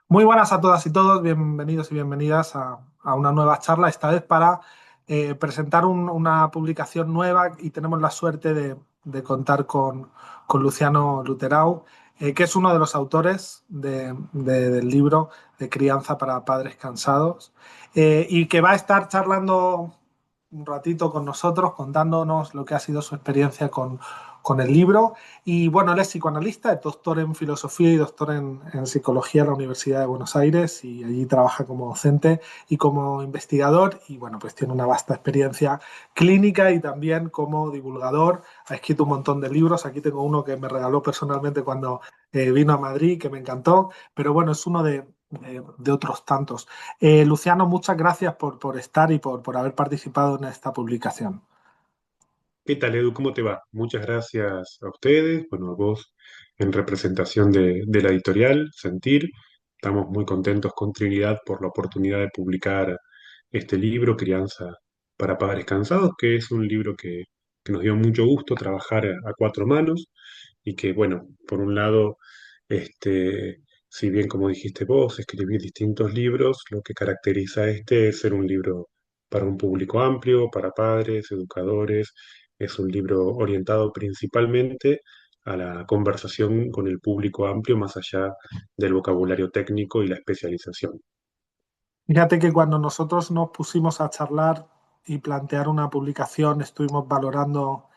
Muy buenas a todas y todos, bienvenidos y bienvenidas a una nueva charla, esta vez para presentar una publicación nueva y tenemos la suerte de contar con Luciano Luterau, que es uno de los autores del libro de Crianza para Padres Cansados, y que va a estar charlando un ratito con nosotros, contándonos lo que ha sido su experiencia con el libro. Y bueno, él es psicoanalista, es doctor en filosofía y doctor en psicología en la Universidad de Buenos Aires y allí trabaja como docente y como investigador y bueno, pues tiene una vasta experiencia clínica y también como divulgador. Ha escrito un montón de libros, aquí tengo uno que me regaló personalmente cuando vino a Madrid, que me encantó, pero bueno, es uno de otros tantos. Luciano, muchas gracias por estar y por haber participado en esta publicación. ¿Qué tal, Edu? ¿Cómo te va? Muchas gracias a ustedes, bueno, a vos en representación de la editorial Sentir. Estamos muy contentos con Trinidad por la oportunidad de publicar este libro, Crianza para Padres Cansados, que es un libro que nos dio mucho gusto trabajar a cuatro manos y que, bueno, por un lado, si bien como dijiste vos, escribí distintos libros, lo que caracteriza a este es ser un libro para un público amplio, para padres, educadores. Es un libro orientado principalmente a la conversación con el público amplio, más allá del vocabulario técnico y la especialización. Fíjate que cuando nosotros nos pusimos a charlar y plantear una publicación, estuvimos valorando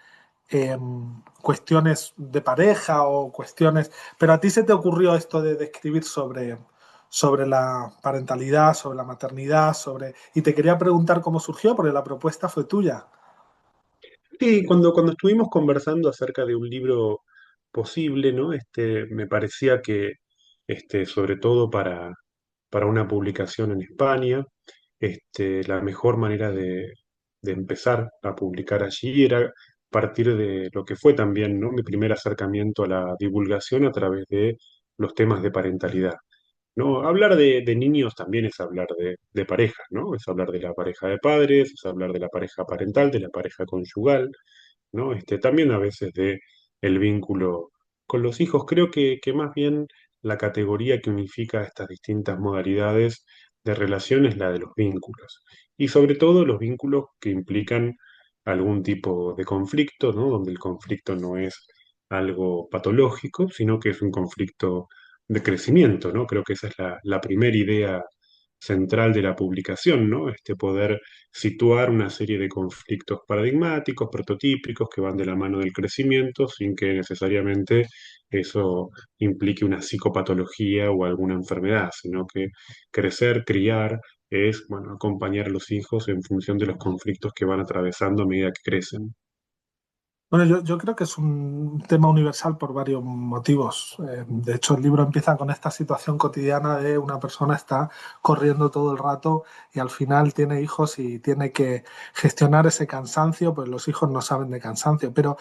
cuestiones de pareja o cuestiones, pero a ti se te ocurrió esto de escribir sobre la parentalidad, sobre la maternidad, y te quería preguntar cómo surgió, porque la propuesta fue tuya. Sí, cuando estuvimos conversando acerca de un libro posible, ¿no? Me parecía que, sobre todo para una publicación en España, la mejor manera de empezar a publicar allí era partir de lo que fue también, ¿no? Mi primer acercamiento a la divulgación a través de los temas de parentalidad. ¿No? Hablar de niños también es hablar de parejas, ¿no? Es hablar de la pareja de padres, es hablar de la pareja parental, de la pareja conyugal, ¿no? También a veces de el vínculo con los hijos. Creo que más bien la categoría que unifica estas distintas modalidades de relación es la de los vínculos. Y sobre todo los vínculos que implican algún tipo de conflicto, ¿no? Donde el conflicto no es algo patológico, sino que es un conflicto de crecimiento, ¿no? Creo que esa es la primera idea central de la publicación, ¿no? Poder situar una serie de conflictos paradigmáticos, prototípicos, que van de la mano del crecimiento, sin que necesariamente eso implique una psicopatología o alguna enfermedad, sino que crecer, criar, es, bueno, acompañar a los hijos en función de los conflictos que van atravesando a medida que crecen. Bueno, yo creo que es un tema universal por varios motivos. De hecho, el libro empieza con esta situación cotidiana de una persona está corriendo todo el rato y al final tiene hijos y tiene que gestionar ese cansancio, pues los hijos no saben de cansancio. Pero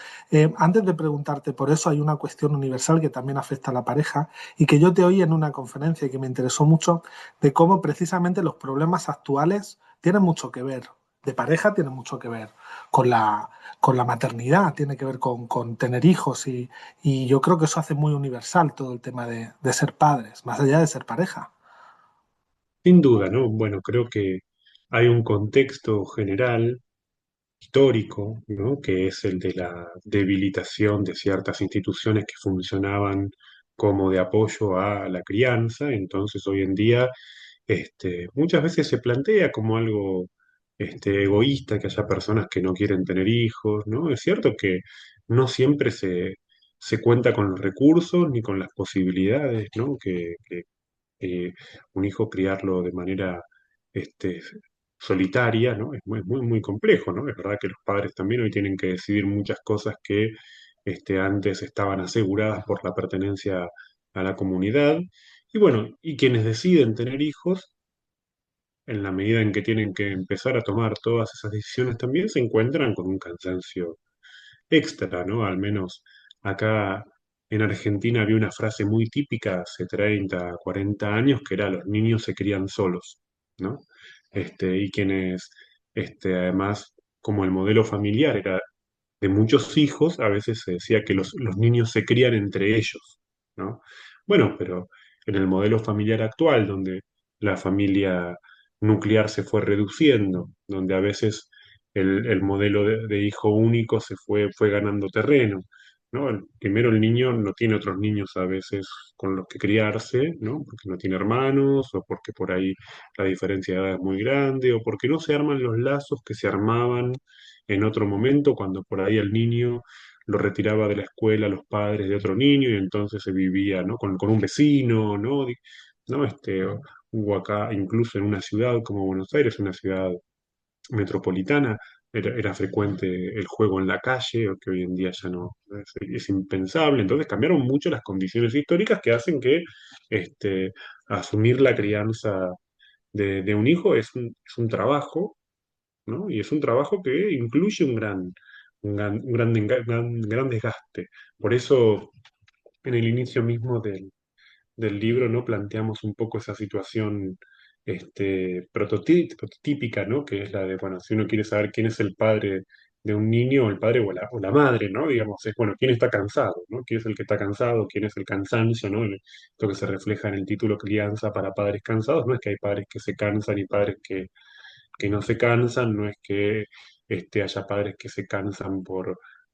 antes de preguntarte por eso, hay una cuestión universal que también afecta a la pareja y que yo te oí en una conferencia y que me interesó mucho de cómo precisamente los problemas actuales tienen mucho que ver, de pareja tienen mucho que ver con la maternidad, tiene que ver con tener hijos y yo creo que eso hace muy universal todo el tema de ser padres, más allá de ser pareja. Sin duda, ¿no? Bueno, creo que hay un contexto general histórico, ¿no? Que es el de la debilitación de ciertas instituciones que funcionaban como de apoyo a la crianza. Entonces, hoy en día, muchas veces se plantea como algo, egoísta que haya personas que no quieren tener hijos, ¿no? Es cierto que no siempre se cuenta con los recursos ni con las posibilidades, ¿no? Que un hijo criarlo de manera este, solitaria, ¿no? Es muy complejo, ¿no? Es verdad que los padres también hoy tienen que decidir muchas cosas que antes estaban aseguradas por la pertenencia a la comunidad. Y bueno, y quienes deciden tener hijos, en la medida en que tienen que empezar a tomar todas esas decisiones, también se encuentran con un cansancio extra, ¿no? Al menos acá en Argentina había una frase muy típica hace 30, 40 años que era los niños se crían solos, ¿no? Y quienes, además, como el modelo familiar era de muchos hijos, a veces se decía que los niños se crían entre ellos, ¿no? Bueno, pero en el modelo familiar actual, donde la familia nuclear se fue reduciendo, donde a veces el modelo de hijo único fue ganando terreno, ¿no? Primero el niño no tiene otros niños a veces con los que criarse, ¿no? Porque no tiene hermanos, o porque por ahí la diferencia de edad es muy grande, o porque no se arman los lazos que se armaban en otro momento, cuando por ahí el niño lo retiraba de la escuela los padres de otro niño y entonces se vivía, ¿no? Con un vecino, ¿no? ¿No? Hubo acá, incluso en una ciudad como Buenos Aires, una ciudad metropolitana, era frecuente el juego en la calle, o que hoy en día ya no es impensable. Entonces cambiaron mucho las condiciones históricas que hacen que este, asumir la crianza de un hijo es un trabajo, ¿no? Y es un trabajo que incluye un gran desgaste. Por eso, en el inicio mismo del libro, ¿no? Planteamos un poco esa situación prototípica, ¿no? Que es la de, bueno, si uno quiere saber quién es el padre de un niño, o el padre o la madre, ¿no? Digamos, es, bueno, quién está cansado, ¿no? ¿Quién es el que está cansado? ¿Quién es el cansancio, ¿no? Lo que se refleja en el título Crianza para padres cansados, no es que hay padres que se cansan y padres que no se cansan, no es que haya padres que se cansan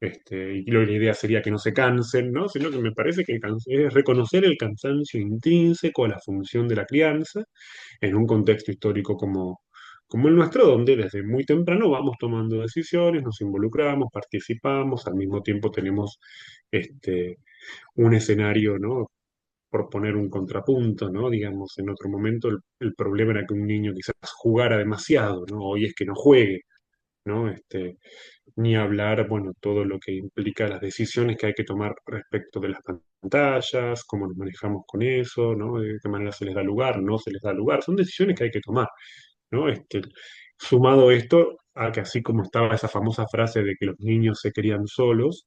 y la idea sería que no se cansen, ¿no? Sino que me parece que es reconocer el cansancio intrínseco a la función de la crianza en un contexto histórico como el nuestro, donde desde muy temprano vamos tomando decisiones, nos involucramos, participamos, al mismo tiempo tenemos este, un escenario, ¿no? Por poner un contrapunto, ¿no? Digamos, en otro momento el problema era que un niño quizás jugara demasiado, ¿no? Hoy es que no juegue, ¿no? Ni hablar, bueno, todo lo que implica las decisiones que hay que tomar respecto de las pantallas, cómo nos manejamos con eso, ¿no? De qué manera se les da lugar, no se les da lugar. Son decisiones que hay que tomar, ¿no? Sumado esto a que así como estaba esa famosa frase de que los niños se querían solos,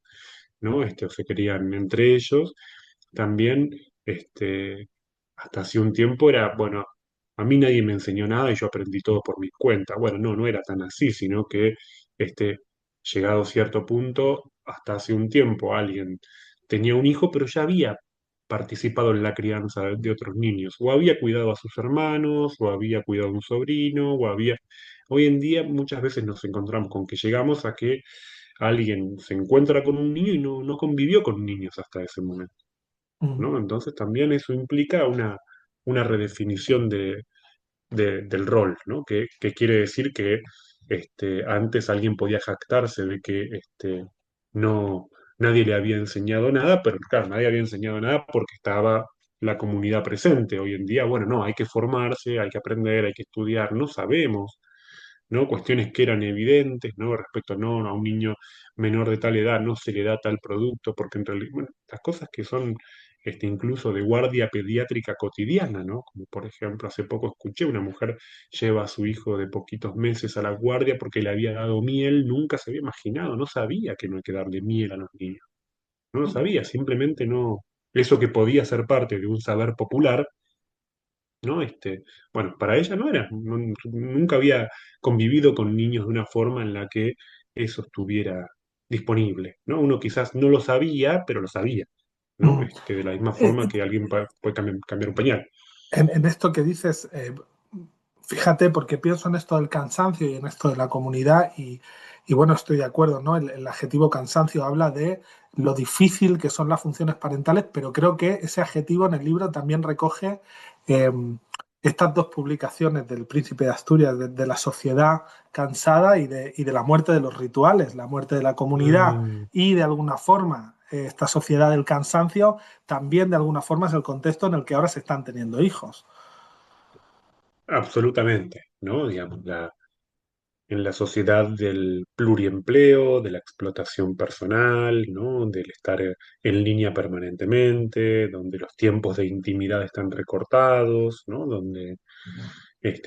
¿no? O se querían entre ellos, también, hasta hace un tiempo era, bueno, a mí nadie me enseñó nada y yo aprendí todo por mi cuenta. Bueno, no, no era tan así, sino que, llegado a cierto punto, hasta hace un tiempo alguien tenía un hijo, pero ya había participado en la crianza de otros niños, o había cuidado a sus hermanos, o había cuidado a un sobrino, o había... Hoy en día muchas veces nos encontramos con que llegamos a que alguien se encuentra con un niño y no convivió con niños hasta ese momento, Mm, ¿no? Entonces también eso implica una redefinición del rol, ¿no? Que quiere decir que antes alguien podía jactarse de que no, nadie le había enseñado nada, pero claro, nadie había enseñado nada porque estaba la comunidad presente. Hoy en día, bueno, no, hay que formarse, hay que aprender, hay que estudiar, no sabemos, ¿no? Cuestiones que eran evidentes, ¿no? Respecto no, a un niño menor de tal edad no se le da tal producto, porque en realidad, bueno, las cosas que son incluso de guardia pediátrica cotidiana, ¿no? Como por ejemplo, hace poco escuché una mujer lleva a su hijo de poquitos meses a la guardia porque le había dado miel, nunca se había imaginado, no sabía que no hay que darle miel a los niños, no lo sabía, simplemente no, eso que podía ser parte de un saber popular, ¿no? Bueno, para ella no era, nunca había convivido con niños de una forma en la que eso estuviera disponible, ¿no? Uno quizás no lo sabía, pero lo sabía, ¿no? mm. De la misma Eh, forma que alguien puede cambiar un pañal. en esto que dices, fíjate, porque pienso en esto del cansancio y en esto de la comunidad y bueno, estoy de acuerdo, ¿no? El adjetivo cansancio habla de lo difícil que son las funciones parentales, pero creo que ese adjetivo en el libro también recoge eh, estas dos publicaciones del Príncipe de Asturias, de la sociedad cansada y de la muerte de los rituales, la muerte de la comunidad Mm, y de alguna forma esta sociedad del cansancio también de alguna forma es el contexto en el que ahora se están teniendo hijos. absolutamente, ¿no? Digamos, en la sociedad del pluriempleo, de la explotación personal, ¿no? Del estar en línea permanentemente, donde los tiempos de intimidad están recortados, ¿no? Donde,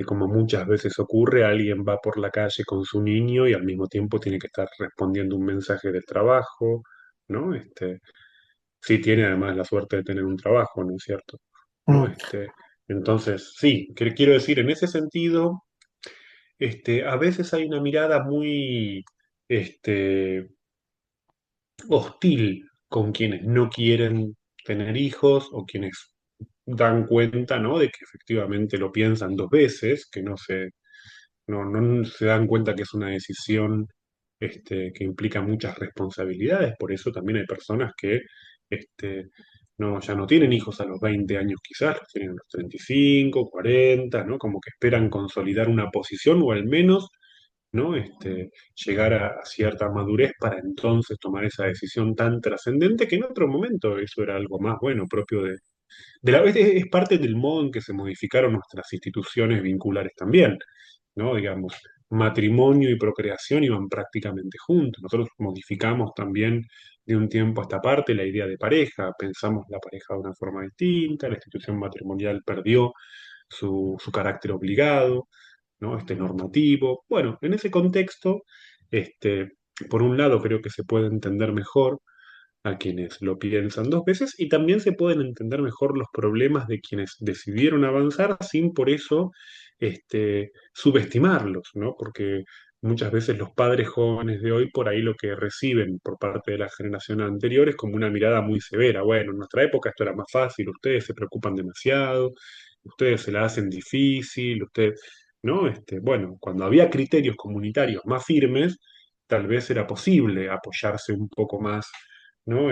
como muchas veces ocurre, alguien va por la calle con su niño y al mismo tiempo tiene que estar respondiendo un mensaje del trabajo, ¿no? Sí tiene además la suerte de tener un trabajo, ¿no es cierto? ¿No? Mm, Entonces, sí, quiero decir, en ese sentido, a veces hay una mirada muy este, hostil con quienes no quieren tener hijos o quienes dan cuenta, ¿no? De que efectivamente lo piensan dos veces, que no se dan cuenta que es una decisión que implica muchas responsabilidades. Por eso también hay personas que ya no tienen hijos a los 20 años quizás, los tienen a los 35, 40, ¿no? Como que esperan consolidar una posición o al menos, ¿no? Llegar a cierta madurez para entonces tomar esa decisión tan trascendente que en otro momento eso era algo más, bueno, propio de la vez. Es parte del modo en que se modificaron nuestras instituciones vinculares también, ¿no? Digamos, matrimonio y procreación iban prácticamente juntos. Nosotros modificamos también de un tiempo a esta parte la idea de pareja, pensamos la pareja de una forma distinta, la institución matrimonial perdió su carácter obligado, ¿no? Normativo. Bueno, en ese contexto, este, por un lado creo que se puede entender mejor a quienes lo piensan dos veces y también se pueden entender mejor los problemas de quienes decidieron avanzar sin por eso subestimarlos, ¿no? Porque muchas veces los padres jóvenes de hoy por ahí lo que reciben por parte de la generación anterior es como una mirada muy severa. Bueno, en nuestra época esto era más fácil, ustedes se preocupan demasiado, ustedes se la hacen difícil, ustedes, ¿no? Bueno, cuando había criterios comunitarios más firmes, tal vez era posible apoyarse un poco más, ¿no?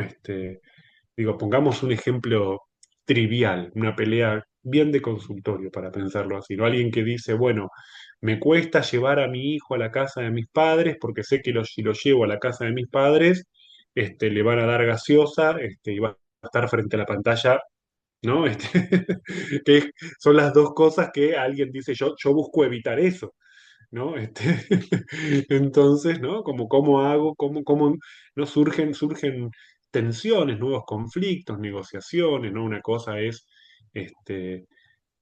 Digo, pongamos un ejemplo trivial, una pelea bien de consultorio para pensarlo así, ¿no? Alguien que dice, bueno, me cuesta llevar a mi hijo a la casa de mis padres porque sé que si lo llevo a la casa de mis padres, le van a dar gaseosa, y va a estar frente a la pantalla, ¿no? Que son las dos cosas que alguien dice, yo busco evitar eso, ¿no? Entonces, ¿no? Como cómo hago, cómo no surgen tensiones, nuevos conflictos, negociaciones, ¿no? Una cosa es, este,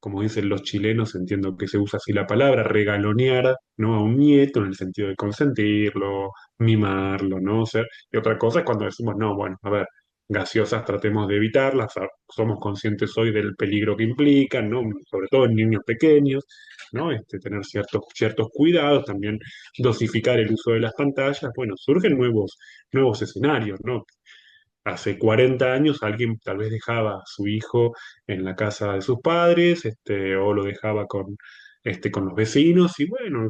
como dicen los chilenos, entiendo que se usa así la palabra, regalonear, ¿no? A un nieto en el sentido de consentirlo, mimarlo, ¿no? O sea, y otra cosa es cuando decimos, no, bueno, a ver, gaseosas tratemos de evitarlas, somos conscientes hoy del peligro que implican, ¿no? Sobre todo en niños pequeños, ¿no? Tener ciertos cuidados, también dosificar el uso de las pantallas, bueno, surgen nuevos escenarios, ¿no? Hace 40 años alguien tal vez dejaba a su hijo en la casa de sus padres, o lo dejaba con los vecinos, y bueno,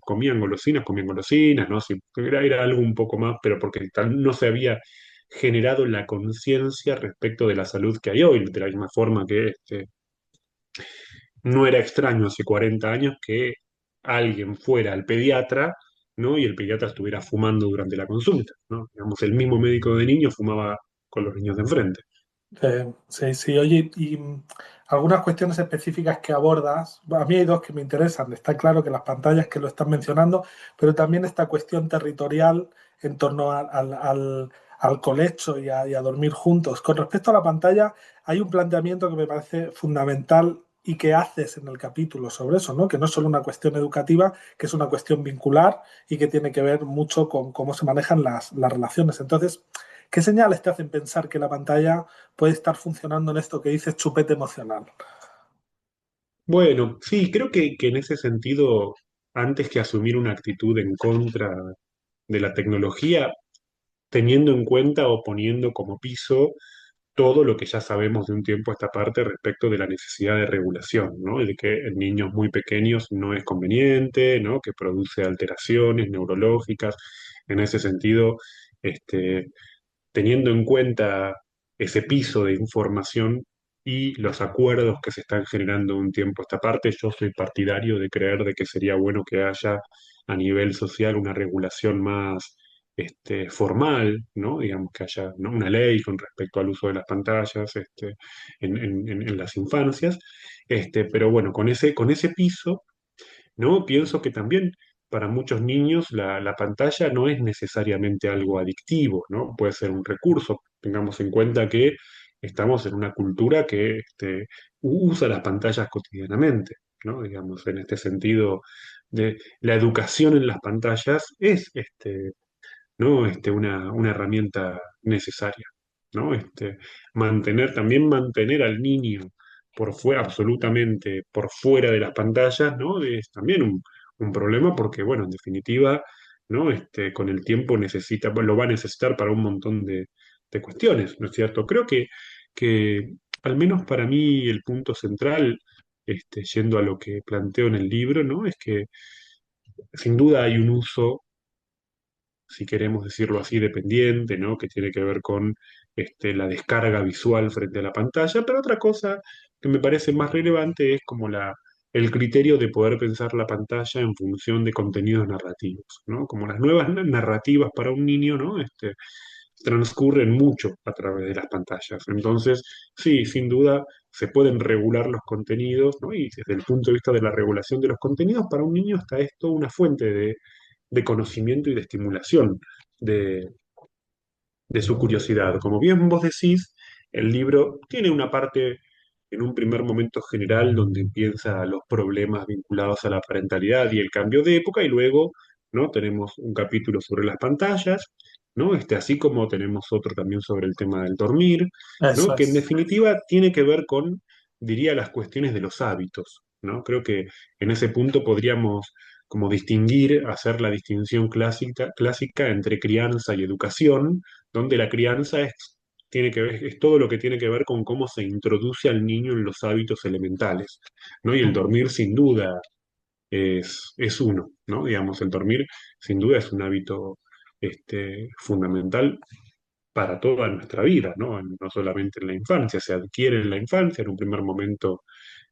comían golosinas, ¿no? Sí, era algo un poco más, pero porque tal no se había generado la conciencia respecto de la salud que hay hoy, de la misma forma que no era extraño hace 40 años que alguien fuera al pediatra, ¿no? Y el pediatra estuviera fumando durante la consulta, ¿no? Digamos, el mismo médico de niños fumaba con los niños de enfrente. Sí, sí, oye, y algunas cuestiones específicas que abordas, bueno, a mí hay dos que me interesan. Está claro que las pantallas que lo están mencionando, pero también esta cuestión territorial en torno al colecho y a dormir juntos. Con respecto a la pantalla, hay un planteamiento que me parece fundamental y que haces en el capítulo sobre eso, ¿no? Que no es solo una cuestión educativa, que es una cuestión vincular y que tiene que ver mucho con cómo se manejan las relaciones. Entonces, ¿qué señales te hacen pensar que la pantalla puede estar funcionando en esto que dices chupete emocional? Bueno, sí, creo que en ese sentido, antes que asumir una actitud en contra de la tecnología, teniendo en cuenta o poniendo como piso todo lo que ya sabemos de un tiempo a esta parte respecto de la necesidad de regulación, ¿no? De que en niños muy pequeños no es conveniente, ¿no? Que produce alteraciones neurológicas. En ese sentido, este, teniendo en cuenta ese piso de información y los acuerdos que se están generando de un tiempo a esta parte, yo soy partidario de creer de que sería bueno que haya a nivel social una regulación más formal, ¿no? Digamos que haya, ¿no? Una ley con respecto al uso de las pantallas en las infancias. Pero bueno, con ese piso, ¿no? Pienso que también para muchos niños la pantalla no es necesariamente algo adictivo, ¿no? Puede ser un recurso. Tengamos en cuenta que estamos en una cultura que usa las pantallas cotidianamente, ¿no? Digamos, en este sentido de la educación en las pantallas es ¿no? Una herramienta necesaria, ¿no? También mantener al niño por fuera, absolutamente por fuera de las pantallas, ¿no? Es también un problema porque, bueno, en definitiva, ¿no? Con el tiempo lo va a necesitar para un montón de cuestiones, ¿no es cierto? Creo que al menos para mí el punto central, yendo a lo que planteo en el libro, ¿no? Es que sin duda hay un uso, si queremos decirlo así, dependiente, ¿no? Que tiene que ver con la descarga visual frente a la pantalla, pero otra cosa que me parece más relevante es como el criterio de poder pensar la pantalla en función de contenidos narrativos, ¿no? Como las nuevas narrativas para un niño, ¿no? Transcurren mucho a través de las pantallas. Entonces, sí, sin duda se pueden regular los contenidos, ¿no? Y desde el punto de vista de la regulación de los contenidos, para un niño está esto una fuente de conocimiento y de estimulación de, de su curiosidad. Como bien vos decís, el libro tiene una parte en un primer momento general donde empieza los problemas vinculados a la parentalidad y el cambio de época, y luego, ¿no? Tenemos un capítulo sobre las pantallas, ¿no? Así como tenemos otro también sobre el tema del dormir, Eso ¿no? Que en es. definitiva tiene que ver con, diría, las cuestiones de los hábitos, ¿no? Creo que en ese punto podríamos como distinguir, hacer la distinción clásica entre crianza y educación, donde la crianza tiene que ver, es todo lo que tiene que ver con cómo se introduce al niño en los hábitos elementales, ¿no? Y el Mm, dormir sin duda es uno, ¿no? Digamos, el dormir sin duda es un hábito fundamental para toda nuestra vida, ¿no? No solamente en la infancia, se adquiere en la infancia, en un primer momento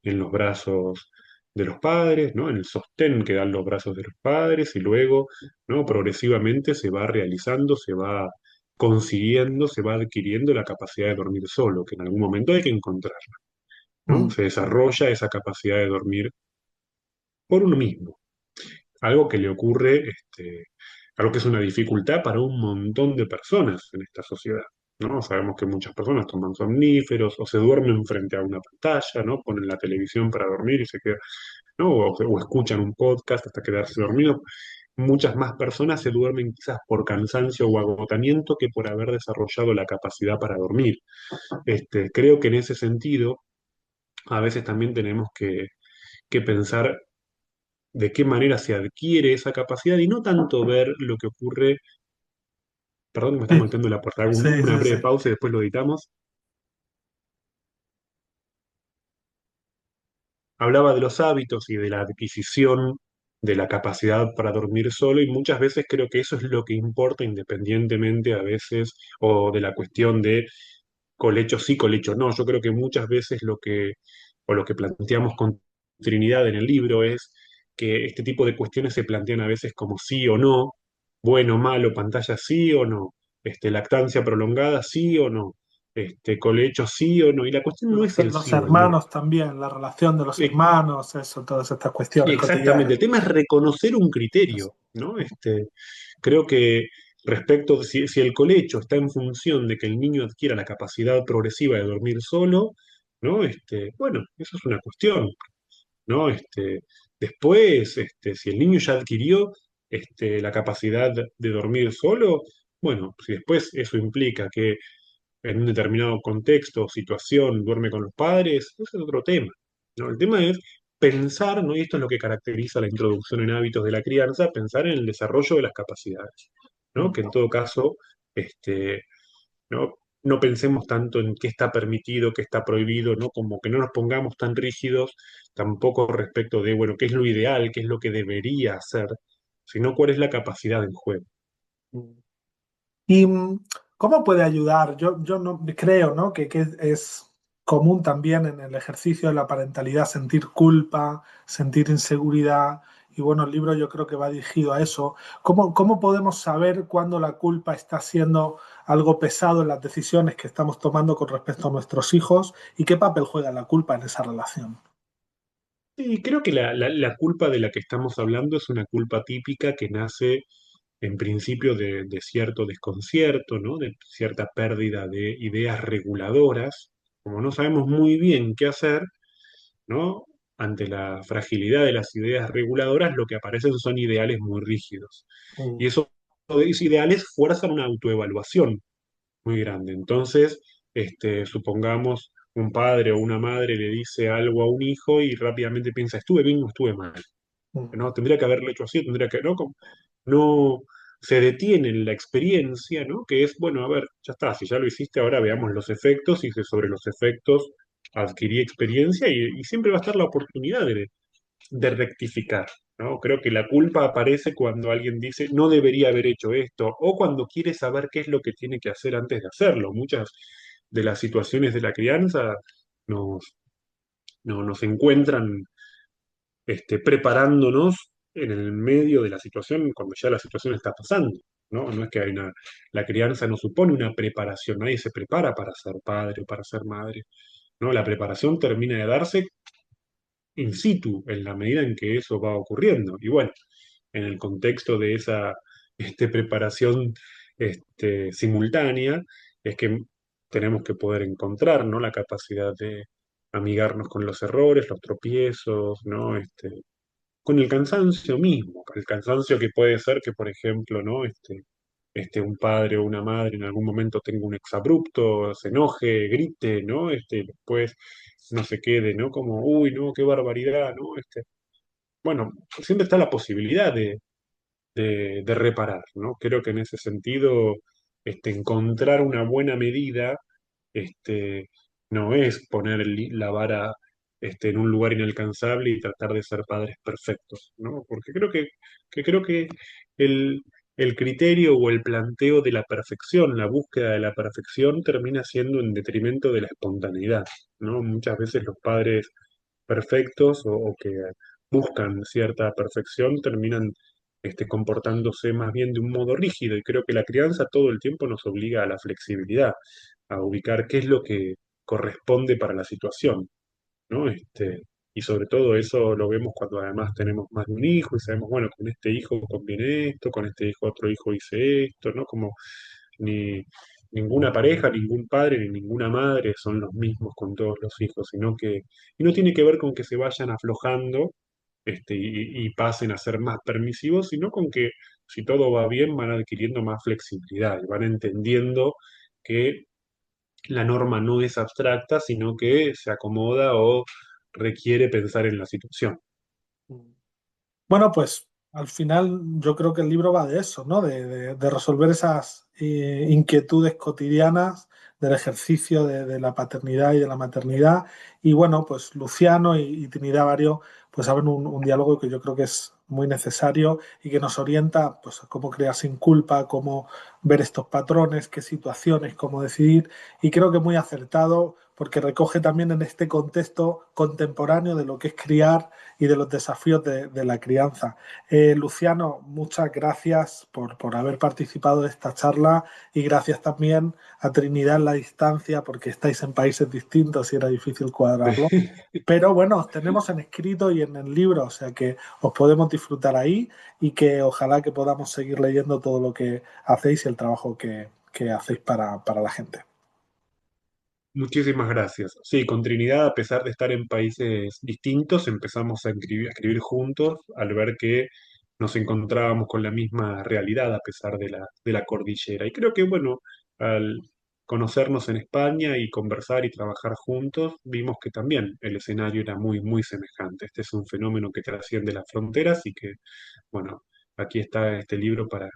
en los brazos de los padres, ¿no? En el sostén que dan los brazos de los padres y luego, ¿no? Progresivamente se va realizando, se va consiguiendo, se va adquiriendo la capacidad de dormir solo, que en algún momento hay que encontrarla, ¿no? mm, Se desarrolla esa capacidad de dormir por uno mismo, algo que le ocurre, algo que es una dificultad para un montón de personas en esta sociedad, ¿no? Sabemos que muchas personas toman somníferos o se duermen frente a una pantalla, ¿no? Ponen la televisión para dormir y se quedan, ¿no? O escuchan un podcast hasta quedarse dormido. Muchas más personas se duermen quizás por cansancio o agotamiento que por haber desarrollado la capacidad para dormir. Creo que en ese sentido, a veces también tenemos que pensar de qué manera se adquiere esa capacidad y no tanto ver lo que ocurre. Perdón, me están sí, golpeando la puerta. Hago sí, una sí, sí. breve pausa y después lo editamos. Hablaba de los hábitos y de la adquisición de la capacidad para dormir solo y muchas veces creo que eso es lo que importa independientemente a veces o de la cuestión de colecho sí, colecho no. Yo creo que muchas veces lo que planteamos con Trinidad en el libro es que este tipo de cuestiones se plantean a veces como sí o no, bueno, malo, pantalla sí o no, lactancia prolongada sí o no, colecho sí o no, y la cuestión no es el Los sí o el no. hermanos también, la relación de los Eh, hermanos, eso, todas estas cuestiones Exactamente, cotidianas. el tema es reconocer un Eso. criterio, ¿no? Creo que respecto de si el colecho está en función de que el niño adquiera la capacidad progresiva de dormir solo, ¿no? Bueno, eso es una cuestión, ¿no? Después, si el niño ya adquirió la capacidad de dormir solo, bueno, si después eso implica que en un determinado contexto o situación duerme con los padres, ese es otro tema, ¿no? El tema es pensar, ¿no? Y esto es lo que caracteriza la introducción en hábitos de la crianza, pensar en el desarrollo de las capacidades, ¿no? Mm, Que en todo caso, este, ¿no? No pensemos tanto en qué está permitido, qué está prohibido, ¿no? Como que no nos pongamos tan rígidos tampoco respecto de, bueno, qué es lo ideal, qué es lo que debería hacer, sino cuál es la capacidad en juego. mm. ¿Y cómo puede ayudar? Yo no, creo, ¿no? Que es común también en el ejercicio de la parentalidad sentir culpa, sentir inseguridad. Y bueno, el libro yo creo que va dirigido a eso. ¿Cómo podemos saber cuándo la culpa está siendo algo pesado en las decisiones que estamos tomando con respecto a nuestros hijos? ¿Y qué papel juega la culpa en esa relación? Y creo que la culpa de la que estamos hablando es una culpa típica que nace en principio de cierto desconcierto, ¿no? De cierta pérdida de ideas reguladoras. Como no sabemos muy bien qué hacer, ¿no? Ante la fragilidad de las ideas reguladoras, lo que aparecen son ideales muy rígidos. Mm, Y esos ideales fuerzan una autoevaluación muy grande. Entonces, supongamos un padre o una madre le dice algo a un hijo y rápidamente piensa, ¿estuve bien o estuve mal? mm, ¿No? Tendría que haberlo hecho así, tendría que, ¿no? No, se detiene en la experiencia, ¿no? Que es, bueno, a ver, ya está, si ya lo hiciste, ahora veamos los efectos y que sobre los efectos adquirí experiencia y siempre va a estar la oportunidad de rectificar, ¿no? Creo que la culpa aparece cuando alguien dice no debería haber hecho esto o cuando quiere saber qué es lo que tiene que hacer antes de hacerlo. Muchas de las situaciones de la crianza nos, no, nos encuentran preparándonos en el medio de la situación cuando ya la situación está pasando, ¿no? No es que hay una, la crianza no supone una preparación, nadie se prepara para ser padre o para ser madre, ¿no? La preparación termina de darse in situ, en la medida en que eso va ocurriendo. Y bueno, en el contexto de esa preparación simultánea, es que tenemos que poder encontrar, ¿no? La capacidad de amigarnos con los errores, los tropiezos, ¿no? Con el cansancio mismo, el cansancio que puede ser que, por ejemplo, ¿no? Un padre o una madre en algún momento tenga un exabrupto, se enoje, grite, ¿no? Después no se quede, ¿no? Como, uy, no, qué barbaridad, ¿no? Bueno, siempre está la posibilidad de reparar, ¿no? Creo que en ese sentido, encontrar una buena medida, este, no es poner la vara, en un lugar inalcanzable y tratar de ser padres perfectos, ¿no? Porque creo que el, el criterio o el planteo de la perfección, la búsqueda de la perfección termina siendo en detrimento de la espontaneidad, ¿no? Muchas veces los padres perfectos o que buscan cierta perfección terminan comportándose más bien de un modo rígido y creo que la crianza todo el tiempo nos obliga a la flexibilidad, a ubicar qué es lo que corresponde para la situación, ¿no? Y sobre todo eso lo vemos cuando además tenemos más de un hijo y sabemos, bueno, con este hijo conviene esto, con este hijo otro hijo hice esto, ¿no? Como ni ninguna pareja, ningún padre ni ninguna madre son los mismos con todos los hijos, sino que, y no tiene que ver con que se vayan aflojando y pasen a ser más permisivos, sino con que si todo va bien van adquiriendo más flexibilidad y van entendiendo que la norma no es abstracta, sino que se acomoda o requiere pensar en la situación. Bueno, pues al final yo creo que el libro va de eso, ¿no? De resolver esas inquietudes cotidianas del ejercicio de la paternidad y de la maternidad. Y bueno, pues Luciano y Trinidad Vario pues abren un diálogo que yo creo que es muy necesario y que nos orienta pues a cómo crear sin culpa, cómo ver estos patrones, qué situaciones, cómo decidir. Y creo que muy acertado porque recoge también en este contexto contemporáneo de lo que es criar y de los desafíos de la crianza. Luciano, muchas gracias por haber participado de esta charla y gracias también a Trinidad en la distancia porque estáis en países distintos y era difícil cuadrarlo. Pero bueno, os tenemos en escrito y en el libro, o sea que os podemos disfrutar ahí y que ojalá que podamos seguir leyendo todo lo que hacéis y el trabajo que hacéis para la gente. Muchísimas gracias. Sí, con Trinidad, a pesar de estar en países distintos, empezamos a escribir juntos al ver que nos encontrábamos con la misma realidad a pesar de la cordillera. Y creo que, bueno, al conocernos en España y conversar y trabajar juntos, vimos que también el escenario era muy, muy semejante. Este es un fenómeno que trasciende las fronteras y que, bueno, aquí está este libro para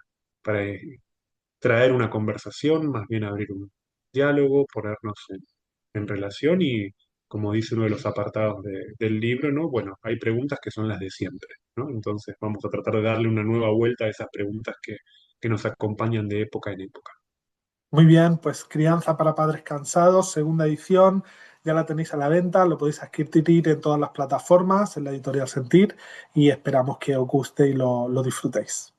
traer una conversación, más bien abrir un diálogo, ponernos en relación y, como dice uno de los apartados del libro, ¿no? Bueno, hay preguntas que son las de siempre, ¿no? Entonces vamos a tratar de darle una nueva vuelta a esas preguntas que nos acompañan de época en época. Muy bien, pues Crianza para Padres Cansados, segunda edición, ya la tenéis a la venta, lo podéis adquirir en todas las plataformas, en la editorial Sentir, y esperamos que os guste y lo disfrutéis.